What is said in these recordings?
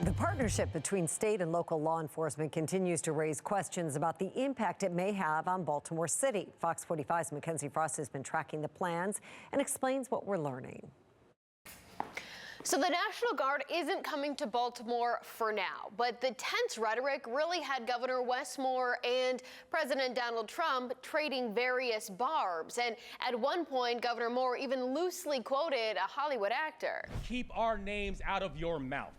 The partnership between state and local law enforcement continues to raise questions about the impact it may have on Baltimore City. Fox 45's Mackenzie Frost has been tracking the plans and explains what we're learning. So the National Guard isn't coming to Baltimore for now, but the tense rhetoric really had Governor Wes Moore and President Donald Trump trading various barbs. And at one point, Governor Moore even loosely quoted a Hollywood actor. Keep our names out of your mouth.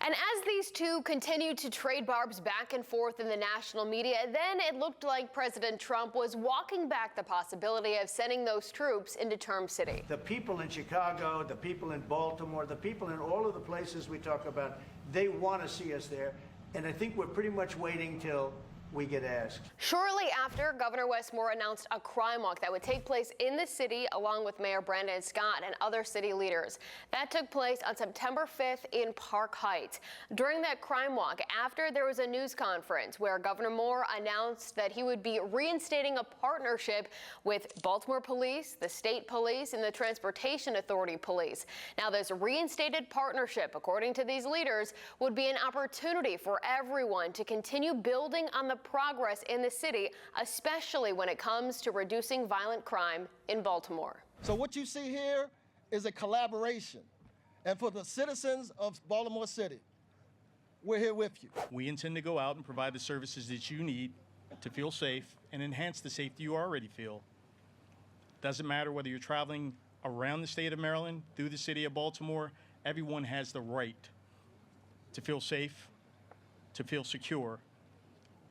And as these two continued to trade barbs back and forth in the national media, then it looked like President Trump was walking back the possibility of sending those troops into Term City. The people in Chicago, the people in Baltimore, the people in all of the places we talk about, they want to see us there. And I think we're pretty much waiting till we get asked. Shortly after, Governor Wes Moore announced a crime walk that would take place in the city along with Mayor Brandon Scott and other city leaders. That took place on September 5th in Park Heights. During that crime walk, after there was a news conference where Governor Moore announced that he would be reinstating a partnership with Baltimore Police, the State Police, and the Transportation Authority Police. Now, this reinstated partnership, according to these leaders, would be an opportunity for everyone to continue building on the progress in the city, especially when it comes to reducing violent crime in Baltimore. So what you see here is a collaboration. And for the citizens of Baltimore City, we're here with you. We intend to go out and provide the services that you need to feel safe and enhance the safety you already feel. Doesn't matter whether you're traveling around the state of Maryland, through the city of Baltimore, everyone has the right to feel safe, to feel secure,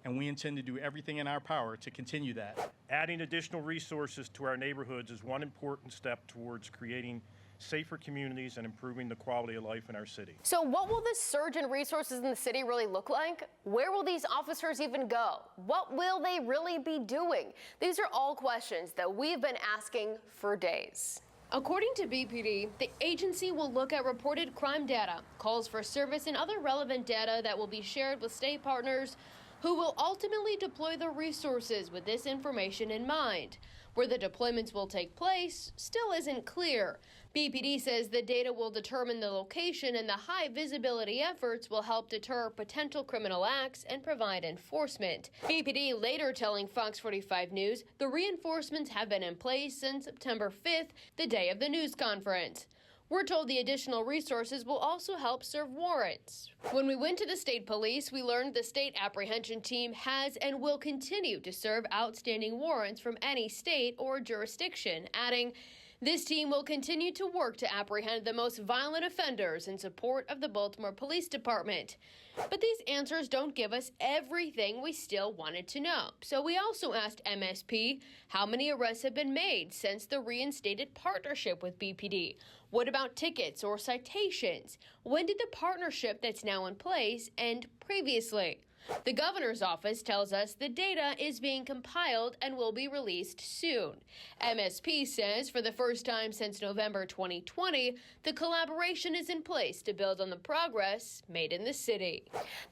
and we intend to do everything in our power to continue that. Adding additional resources to our neighborhoods is one important step towards creating safer communities and improving the quality of life in our city. So what will this surge in resources in the city really look like? Where will these officers even go? What will they really be doing? These are all questions that we've been asking for days. According to BPD, the agency will look at reported crime data, calls for service, and other relevant data that will be shared with state partners who will ultimately deploy the resources with this information in mind. Where the deployments will take place still isn't clear. BPD says the data will determine the location, and the high visibility efforts will help deter potential criminal acts and provide enforcement. BPD later telling Fox 45 News the reinforcements have been in place since September 5th, the day of the news conference. We're told the additional resources will also help serve warrants. When we went to the state police, we learned the state apprehension team has and will continue to serve outstanding warrants from any state or jurisdiction, adding, this team will continue to work to apprehend the most violent offenders in support of the Baltimore Police Department. But these answers don't give us everything we still wanted to know. So we also asked MSP how many arrests have been made since the reinstated partnership with BPD. What about tickets or citations? When did the partnership that's now in place end previously? The governor's office tells us the data is being compiled and will be released soon. MSP says for the first time since November 2020, the collaboration is in place to build on the progress made in the city.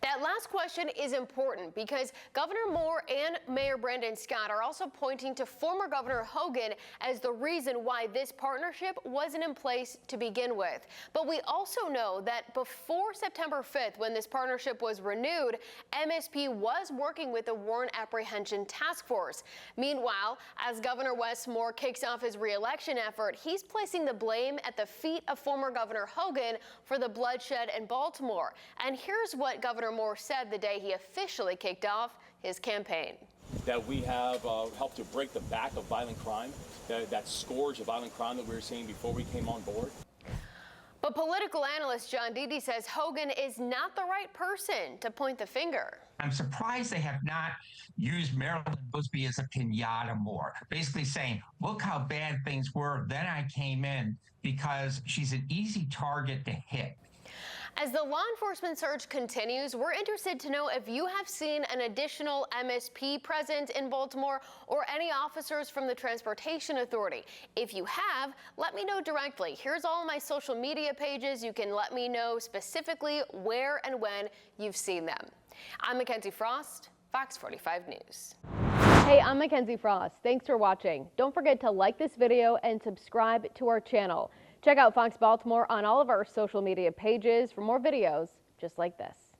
That last question is important because Governor Moore and Mayor Brandon Scott are also pointing to former Governor Hogan as the reason why this partnership wasn't in place to begin with. But we also know that before September 5th, when this partnership was renewed, MSP was working with the warrant apprehension task force. Meanwhile, as Governor Wes Moore kicks off his re-election effort, he's placing the blame at the feet of former Governor Hogan for the bloodshed in Baltimore. And here's what Governor Moore said the day he officially kicked off his campaign. That we have helped to break the back of violent crime, that scourge of violent crime that we were seeing before we came on board. But political analyst John Dede says Hogan is not the right person to point the finger. I'm surprised they have not used Marilyn Busby as a pinata more, basically saying, look how bad things were, then I came in, because she's an easy target to hit. As the law enforcement search continues, we're interested to know if you have seen an additional MSP present in Baltimore or any officers from the Transportation Authority. If you have, let me know directly. Here's all my social media pages. You can let me know specifically where and when you've seen them. I'm Mackenzie Frost, Fox 45 News. Hey, I'm Mackenzie Frost. Thanks for watching. Don't forget to like this video and subscribe to our channel. Check out Fox Baltimore on all of our social media pages for more videos just like this.